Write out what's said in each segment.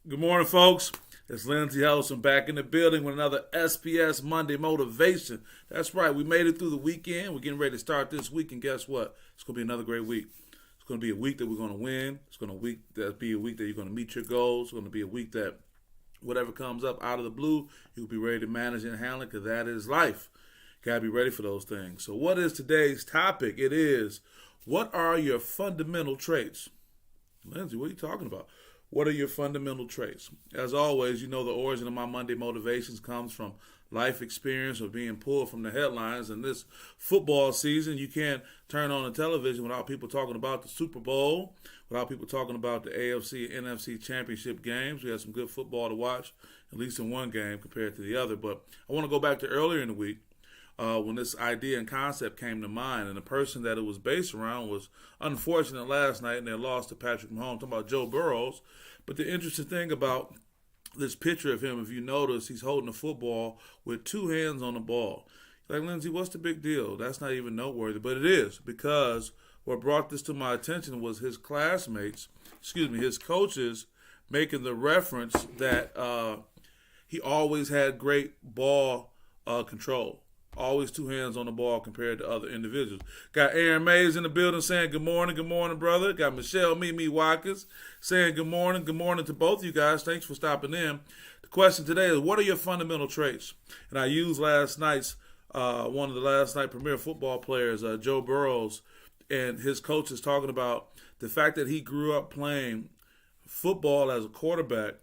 Good morning, folks. It's Lindsey Ellison back in the building with another SPS Monday Motivation. That's right, we made it through the weekend. We're getting ready to start this week, and guess what? It's going to be another great week. It's going to be a week that we're going to win. It's going to be a week that you're going to meet your goals. It's going to be a week that whatever comes up out of the blue, you'll be ready to manage and handle it, because that is life. Got to be ready for those things. So what is today's topic? It is, what are your fundamental traits? Lindsey, what are you talking about? What are your fundamental traits? As always, you know the origin of my Monday motivations comes from life experience or being pulled from the headlines. And this football season, you can't turn on the television without people talking about the Super Bowl, without people talking about the AFC and NFC championship games. We had some good football to watch, at least in one game compared to the other. But I want to go back to earlier in the week. When this idea and concept came to mind, and the person that it was based around was unfortunate last night, and they lost to Patrick Mahomes. I'm talking about Joe Burrows. But the interesting thing about this picture of him, if you notice, he's holding the football with two hands on the ball. Like, Lindsey, what's the big deal? That's not even noteworthy, but it is, because what brought this to my attention was his his coaches making the reference that he always had great ball control. Always two hands on the ball compared to other individuals. Got Aaron Mays in the building saying good morning, brother. Got Michelle Mimi Watkins saying good morning to both of you guys. Thanks for stopping in. The question today is, what are your fundamental traits? And I used last night's one of the last night premier football players, Joe Burrows, and his coaches talking about the fact that he grew up playing football as a quarterback,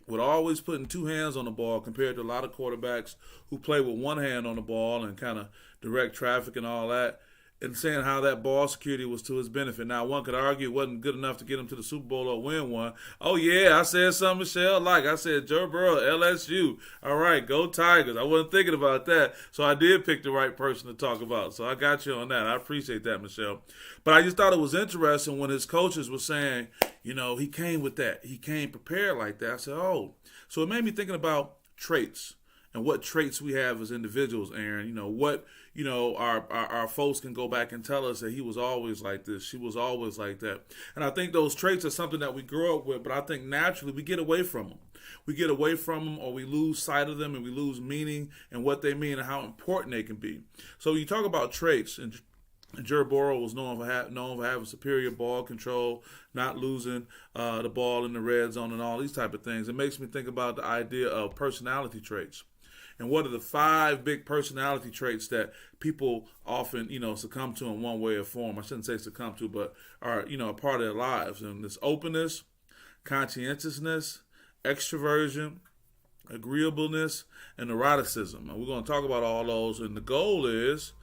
with always putting two hands on the ball compared to a lot of quarterbacks who play with one hand on the ball and kind of direct traffic and all that, and saying how that ball security was to his benefit. Now, one could argue it wasn't good enough to get him to the Super Bowl or win one. Oh, yeah, I said something, Michelle. Like I said, Joe Burrow, LSU. All right, go Tigers. I wasn't thinking about that, so I did pick the right person to talk about. So I got you on that. I appreciate that, Michelle. But I just thought it was interesting when his coaches were saying, he came with that. He came prepared like that. I said, oh. So it made me thinking about traits and what traits we have as individuals, Aaron. Our folks can go back and tell us that he was always like this, she was always like that. And I think those traits are something that we grow up with, but I think naturally we get away from them. We get away from them, or we lose sight of them, and we lose meaning and what they mean and how important they can be. So you talk about traits, and Joe Burrow was known for having superior ball control, not losing the ball in the red zone, and all these type of things. It makes me think about the idea of personality traits. And what are the 5 big personality traits that people often, succumb to in one way or form? I shouldn't say succumb to, but are, a part of their lives. And this openness, conscientiousness, extroversion, agreeableness, and neuroticism. And we're going to talk about all those. And the goal is,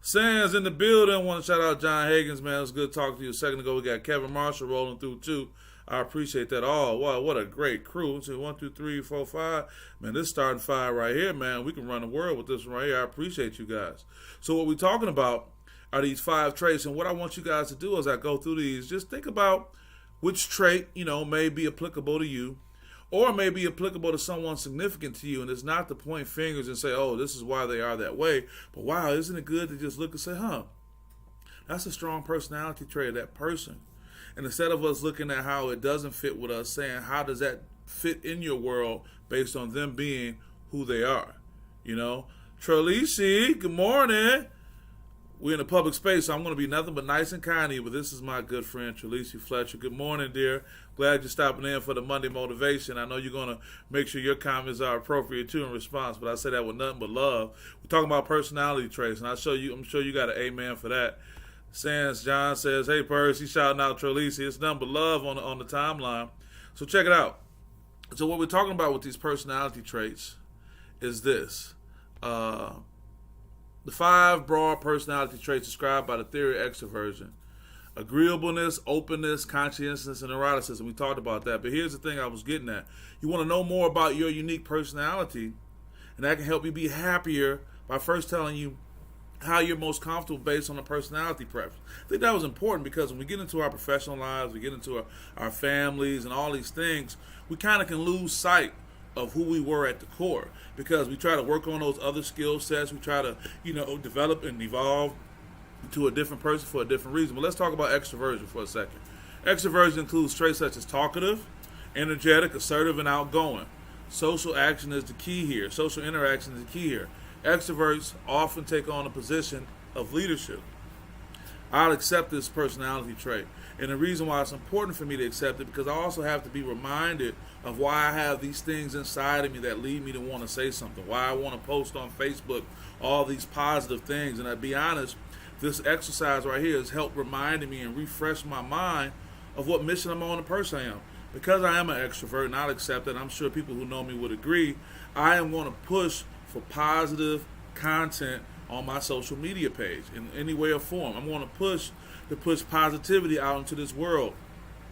Sam's in the building. I want to shout out John Higgins, man. It was good talking to you a second ago. We got Kevin Marshall rolling through, too. I appreciate that. Oh, wow, what a great crew. So 1, 2, 3, 4, 5. Man, this starting 5 right here, man. We can run the world with this one right here. I appreciate you guys. So what we're talking about are these 5 traits. And what I want you guys to do as I go through these, just think about which trait, may be applicable to you, or may be applicable to someone significant to you. And it's not to point fingers and say, oh, this is why they are that way. But wow, isn't it good to just look and say, that's a strong personality trait of that person. And instead of us looking at how it doesn't fit with us, saying, how does that fit in your world based on them being who they are? Trelisi, good morning. We're in a public space, so I'm going to be nothing but nice and kind to you, but this is my good friend, Trelisi Fletcher. Good morning, dear. Glad you're stopping in for the Monday Motivation. I know you're going to make sure your comments are appropriate, too, in response, but I say that with nothing but love. We're talking about personality traits, and I'm sure you got an amen for that. Sans John says, hey, Percy, shouting out Trelisi. It's nothing but love on the timeline. So check it out. So what we're talking about with these personality traits is this. The 5 broad personality traits described by the theory of extroversion: agreeableness, openness, conscientiousness, and neuroticism. We talked about that. But here's the thing I was getting at. You want to know more about your unique personality, and that can help you be happier by first telling you how you're most comfortable based on the personality preference. I think that was important, because when we get into our professional lives, we get into our families and all these things, we kind of can lose sight of who we were at the core, because we try to work on those other skill sets. We try to, develop and evolve to a different person for a different reason. But let's talk about extroversion for a second. Extroversion includes traits such as talkative, Energetic, assertive, and outgoing. Social action is the key here. Social interaction is the key here. Extroverts often take on a position of leadership. I'll accept this personality trait. And the reason why it's important for me to accept it, because I also have to be reminded of why I have these things inside of me that lead me to want to say something, why I want to post on Facebook all these positive things. And I'll be honest, this exercise right here has helped reminding me and refresh my mind of what mission I'm on, the person I am. Because I am an extrovert, and I'll accept it, I'm sure people who know me would agree, I am going to push for positive content on my social media page in any way or form. I'm going to push positivity out into this world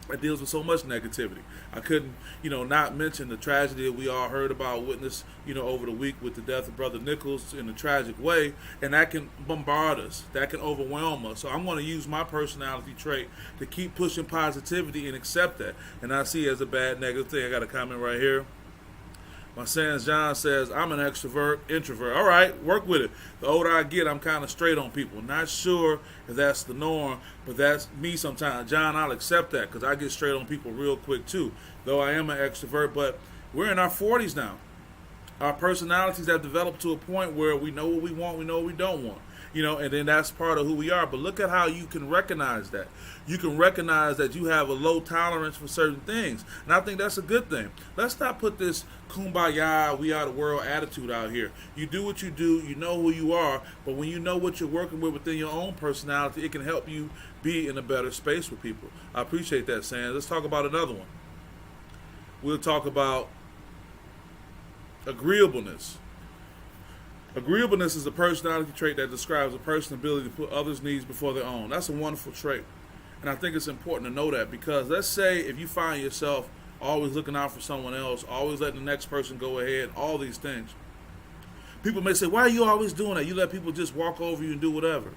that deals with so much negativity. I couldn't, not mention the tragedy that we all heard about, witnessed, over the week with the death of Brother Nichols in a tragic way, and that can bombard us, that can overwhelm us. So I'm going to use my personality trait to keep pushing positivity and accept that. And I see it as a bad negative thing. I got a comment right here. My son John says, I'm an extrovert, introvert. All right, work with it. The older I get, I'm kind of straight on people. Not sure if that's the norm, but that's me sometimes. John, I'll accept that because I get straight on people real quick too. Though I am an extrovert, but we're in our 40s now. Our personalities have developed to a point where we know what we want, we know what we don't want. And then that's part of who we are. But look at how you can recognize that. You can recognize that you have a low tolerance for certain things. And I think that's a good thing. Let's not put this kumbaya, we are the world attitude out here. You do what you do, you know who you are, but when you know what you're working with within your own personality, it can help you be in a better space with people. I appreciate that, Sam. Let's talk about another one. We'll talk about agreeableness. Agreeableness is a personality trait that describes a person's ability to put others' needs before their own. That's a wonderful trait. And I think it's important to know that because let's say if you find yourself always looking out for someone else, always letting the next person go ahead, all these things. People may say, why are you always doing that? You let people just walk over you and do whatever.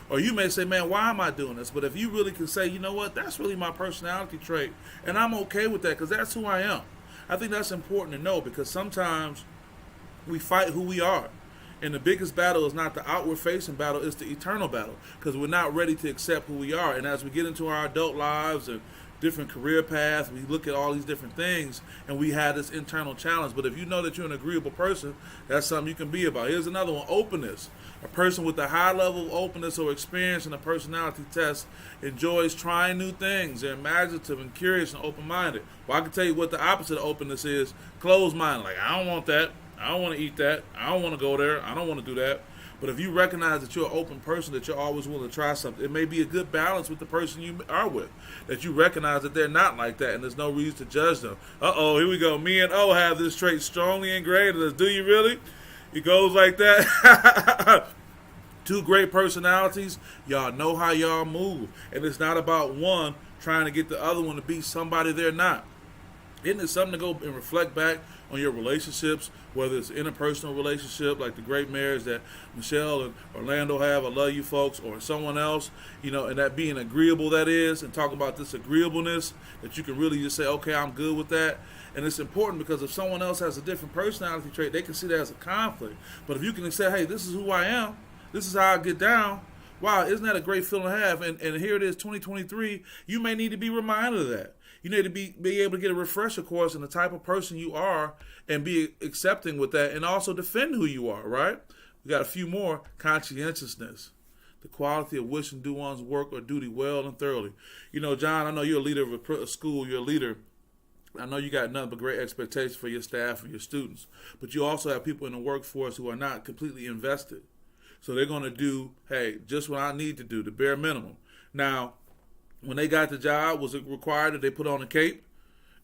Or you may say, man, why am I doing this? But if you really can say, you know what, that's really my personality trait. And I'm okay with that because that's who I am. I think that's important to know because sometimes we fight who we are. And the biggest battle is not the outward facing battle, it's the eternal battle because we're not ready to accept who we are. And as we get into our adult lives and different career paths, we look at all these different things and we have this internal challenge. But if you know that you're an agreeable person, that's something you can be about. Here's another one, openness. A person with a high level of openness or experience in a personality test enjoys trying new things. They're imaginative and curious and open-minded. Well, I can tell you what the opposite of openness is, closed-minded. Like, I don't want that. I don't want to eat that. I don't want to go there. I don't want to do that. But if you recognize that you're an open person, that you're always willing to try something, it may be a good balance with the person you are with. That you recognize that they're not like that and there's no reason to judge them. Uh-oh, here we go. Me and O have this trait strongly ingrained in us. Do you really? It goes like that. Two great personalities. Y'all know how y'all move. And it's not about one trying to get the other one to be somebody they're not. Isn't it something to go and reflect back on your relationships, whether it's interpersonal relationship like the great marriage that Michelle and Orlando have, I love you folks, or someone else, and that being agreeable that is, and talk about this agreeableness, that you can really just say, okay, I'm good with that. And it's important because if someone else has a different personality trait, they can see that as a conflict. But if you can say, hey, this is who I am, this is how I get down, wow, isn't that a great feeling to have? And here it is, 2023, you may need to be reminded of that. You need to be able to get a refresher course in the type of person you are and be accepting with that and also defend who you are, right? We got a few more. Conscientiousness, the quality of wishing to do one's work or duty well and thoroughly. John, I know you're a leader of a school. You're a leader. I know you got nothing but great expectations for your staff and your students. But you also have people in the workforce who are not completely invested. So they're going to do, hey, just what I need to do, the bare minimum. Now, when they got the job, was it required that they put on a cape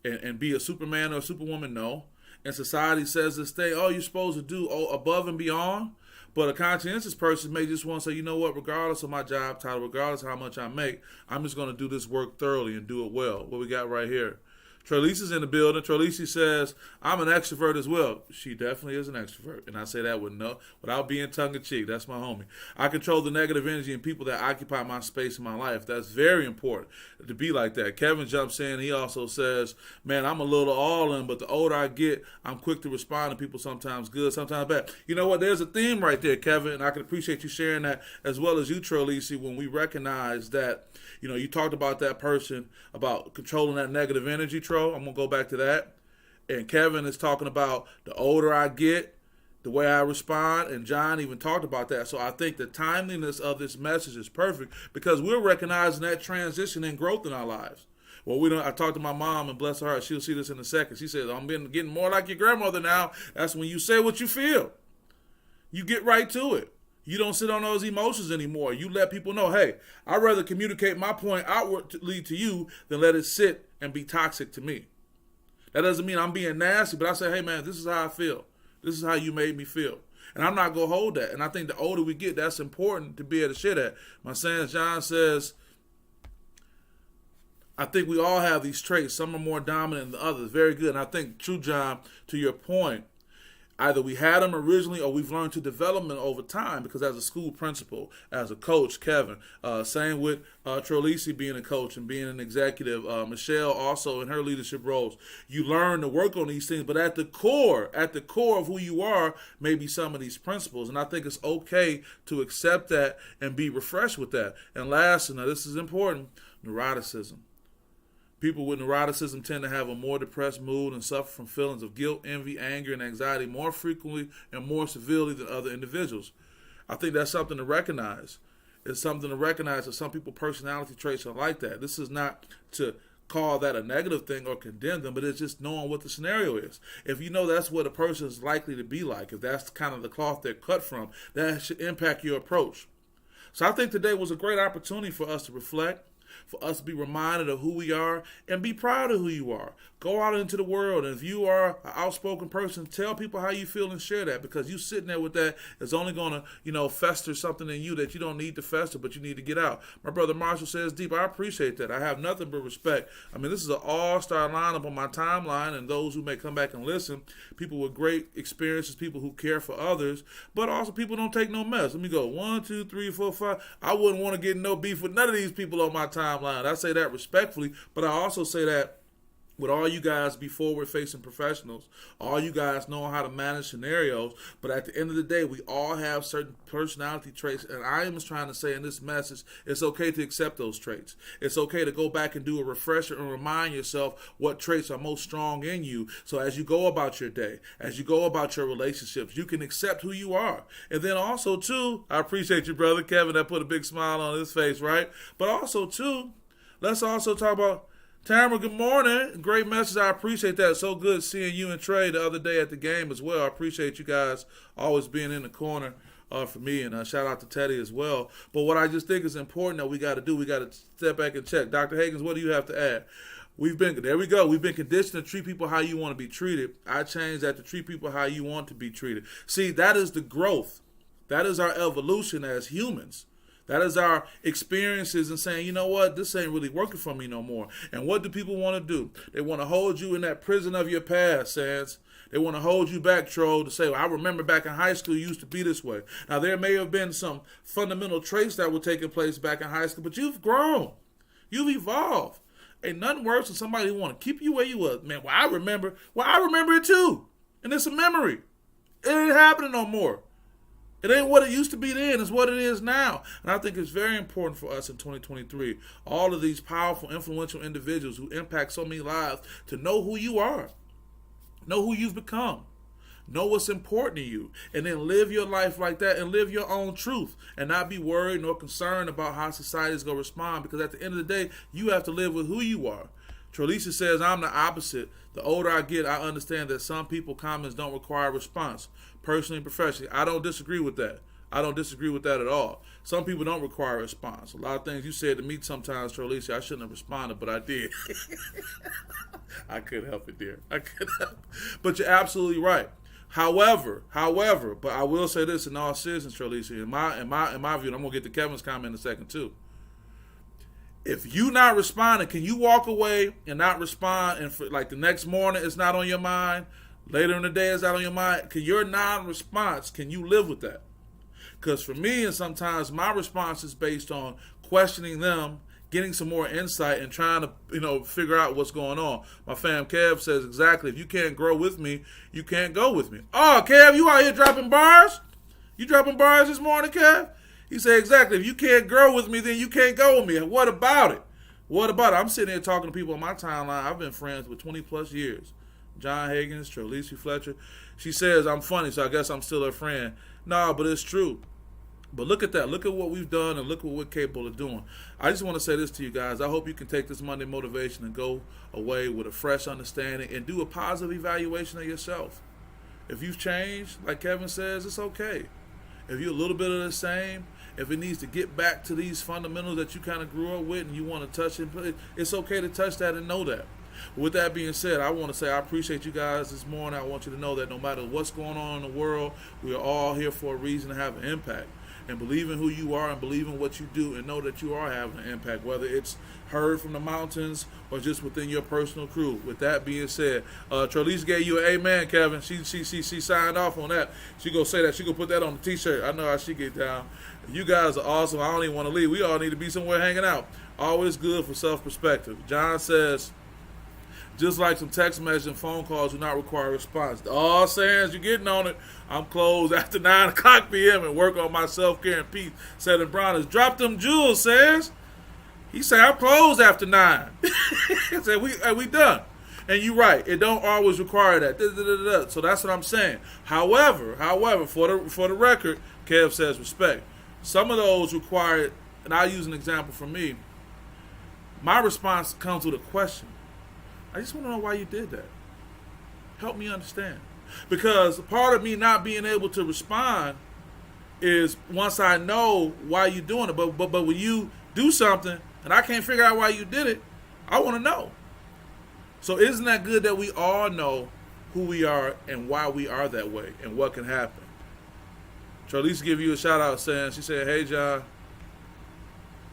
and be a Superman or a Superwoman? No. And society says this thing, you're supposed to do above and beyond. But a conscientious person may just want to say, you know what, regardless of my job title, regardless of how much I make, I'm just going to do this work thoroughly and do it well. What we got right here. Trelise is in the building. Trelise says, I'm an extrovert as well. She definitely is an extrovert. And I say that without being tongue-in-cheek. That's my homie. I control the negative energy in people that occupy my space in my life. That's very important to be like that. Kevin jumps in. He also says, man, I'm a little all-in, but the older I get, I'm quick to respond to people, sometimes good, sometimes bad. You know what? There's a theme right there, Kevin, and I can appreciate you sharing that as well as you, Trelise, when we recognize that, you talked about that person, about controlling that negative energy. intro. I'm going to go back to that. And Kevin is talking about the older I get, the way I respond, and John even talked about that. So I think the timeliness of this message is perfect because we're recognizing that transition and growth in our lives. Well, I talked to my mom, and bless her heart, she'll see this in a second. She says, I'm getting more like your grandmother now. That's when you say what you feel. You get right to it. You don't sit on those emotions anymore. You let people know, hey, I'd rather communicate my point outwardly to you than let it sit and be toxic to me. That doesn't mean I'm being nasty, but I say, hey, man, this is how I feel. This is how you made me feel. And I'm not going to hold that. And I think the older we get, that's important to be able to share that. My son John says, I think we all have these traits. Some are more dominant than others. Very good. And I think, true, John, to your point, either we had them originally or we've learned to develop them over time because as a school principal, as a coach, Kevin, same with Trolisi being a coach and being an executive, Michelle also in her leadership roles, you learn to work on these things, but at the core of who you are may be some of these principles. And I think it's okay to accept that and be refreshed with that. And last, now this is important, neuroticism. People with neuroticism tend to have a more depressed mood and suffer from feelings of guilt, envy, anger, and anxiety more frequently and more severely than other individuals. I think that's something to recognize. It's something to recognize that some people's personality traits are like that. This is not to call that a negative thing or condemn them, but it's just knowing what the scenario is. If you know that's what a person is likely to be like, if that's kind of the cloth they're cut from, that should impact your approach. So I think today was a great opportunity for us to reflect, for us to be reminded of who we are and be proud of who you are. Go out into the world, and if you are an outspoken person, tell people how you feel and share that, because you sitting there with that is only going to, fester something in you that you don't need to fester, but you need to get out. My brother Marshall says, Deep, I appreciate that. I have nothing but respect. I mean, this is an all-star lineup on my timeline, and those who may come back and listen, people with great experiences, people who care for others, but also people don't take no mess. Let me go 1, 2, 3, 4, 5. I wouldn't want to get in no beef with none of these people on my timeline. I say that respectfully, but I also say that with all you guys be forward-facing professionals, all you guys know how to manage scenarios, but at the end of the day, we all have certain personality traits, and I am just trying to say in this message, it's okay to accept those traits. It's okay to go back and do a refresher and remind yourself what traits are most strong in you, so as you go about your day, as you go about your relationships, you can accept who you are. And then also, too, I appreciate you, brother Kevin, that put a big smile on his face, right? But also, too, let's also talk about Tamara, good morning. Great message. I appreciate that. So good seeing you and Trey the other day at the game as well. I appreciate you guys always being in the corner for me, and shout out to Teddy as well. But what I just think is important that we got to do, we got to step back and check. Dr. Higgins, what do you have to add? There we go. We've been conditioned to treat people how you want to be treated. I changed that to treat people how you want to be treated. See, that is the growth. That is our evolution as humans. That is our experiences and saying, you know what, this ain't really working for me no more. And what do people want to do? They want to hold you in that prison of your past, Sans. They want to hold you back, Troll, to say, well, I remember back in high school you used to be this way. Now, there may have been some fundamental traits that were taking place back in high school, but you've grown. You've evolved. Ain't nothing worse than somebody who want to keep you where you were. Man, I remember it too. And it's a memory. It ain't happening no more. It ain't what it used to be then, it's what it is now. And I think it's very important for us in 2023, all of these powerful, influential individuals who impact so many lives, to know who you are, know who you've become, know what's important to you, and then live your life like that and live your own truth and not be worried nor concerned about how society is going to respond, because at the end of the day, you have to live with who you are. Trolisa says, I'm the opposite. The older I get, I understand that some people comments don't require a response. Personally and professionally, I don't disagree with that. I don't disagree with that at all. Some people don't require a response. A lot of things you said to me sometimes, Trolisa, I shouldn't have responded, but I did. I couldn't help it, dear. I couldn't help it. But you're absolutely right. However, but I will say this in all seriousness, Trolisa, in my view, and I'm gonna get to Kevin's comment in a second too. If you not responding, can you walk away and not respond, and for, like the next morning it's not on your mind, later in the day it's not on your mind? Can your non-response, can you live with that? Because for me, and sometimes my response is based on questioning them, getting some more insight, and trying to figure out what's going on. My fam Kev says exactly, if you can't grow with me, you can't go with me. Oh, Kev, you out here dropping bars? You dropping bars this morning, Kev? He said, exactly, if you can't grow with me, then you can't go with me. And what about it? What about it? I'm sitting here talking to people on my timeline. I've been friends with 20 plus years. John Higgins, Treleasy Fletcher. She says I'm funny, so I guess I'm still her friend. Nah, but it's true. But look at that. Look at what we've done and look what we're capable of doing. I just want to say this to you guys. I hope you can take this Monday motivation and go away with a fresh understanding and do a positive evaluation of yourself. If you've changed, like Kevin says, it's okay. If you're a little bit of the same, if it needs to get back to these fundamentals that you kind of grew up with and you want to touch it, it's okay to touch that and know that. With that being said, I want to say I appreciate you guys this morning. I want you to know that no matter what's going on in the world, we are all here for a reason to have an impact. And believe in who you are and believe in what you do and know that you are having an impact, whether it's heard from the mountains or just within your personal crew. With that being said, Treleasy gave you an amen, Kevin. She signed off on that. She gonna say that. She gonna put that on the t-shirt. I know how she get down. You guys are awesome. I don't even want to leave. We all need to be somewhere hanging out. Always good for self-perspective. John says, just like some text messages and phone calls do not require a response. All Sands, you're getting on it. I'm closed after 9 o'clock p.m. and work on my self-care and peace. Said in Browners, drop them jewels, Sands. He said, I'm closed after 9. He said, we done. And you're right. It don't always require that. So that's what I'm saying. However, for the record, Kev says respect. Some of those require, and I'll use an example from me. My response comes with a question. I just want to know why you did that. Help me understand. Because part of me not being able to respond is once I know why you're doing it. But when you do something and I can't figure out why you did it, I want to know. So isn't that good that we all know who we are and why we are that way and what can happen? Treleasy give you a shout out saying, she said, hey, John.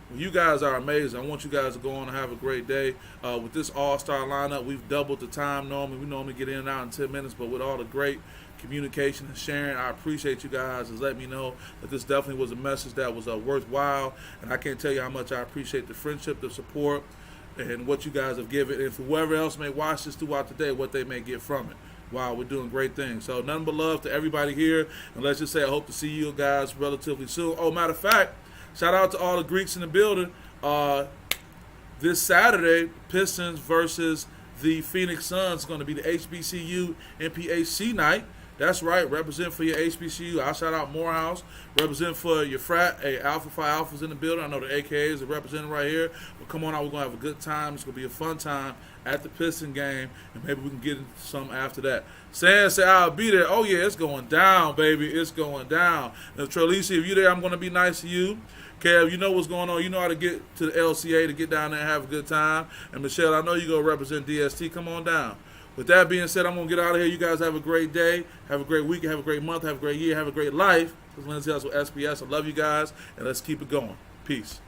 Well, you guys are amazing. I want you guys to go on and have a great day. With this all-star lineup, we've doubled the time normally. We normally get in and out in 10 minutes, but with all the great communication and sharing, I appreciate you guys as letting me know that this definitely was a message that was worthwhile. And I can't tell you how much I appreciate the friendship, the support, and what you guys have given. And for whoever else may watch this throughout the day, what they may get from it. Wow, we're doing great things. So nothing but love to everybody here. And let's just say I hope to see you guys relatively soon. Oh, matter of fact, shout out to all the Greeks in the building. This Saturday, Pistons versus the Phoenix Suns is going to be the HBCU NPHC night. That's right. Represent for your HBCU. I'll shout out Morehouse. Represent for your frat. Hey, Alpha Phi Alpha's in the building. I know the AKAs are representing right here. But come on out. We're going to have a good time. It's going to be a fun time at the Piston game. And maybe we can get into some after that. Sam said, I'll be there. Oh, yeah, it's going down, baby. It's going down. Now, Treleasy, if you're there, I'm going to be nice to you. Kev, you know what's going on. You know how to get to the LCA to get down there and have a good time. And Michelle, I know you're going to represent DST. Come on down. With that being said, I'm going to get out of here. You guys have a great day. Have a great week. Have a great month. Have a great year. Have a great life. This is Lindsay House with SPS. I love you guys, and let's keep it going. Peace.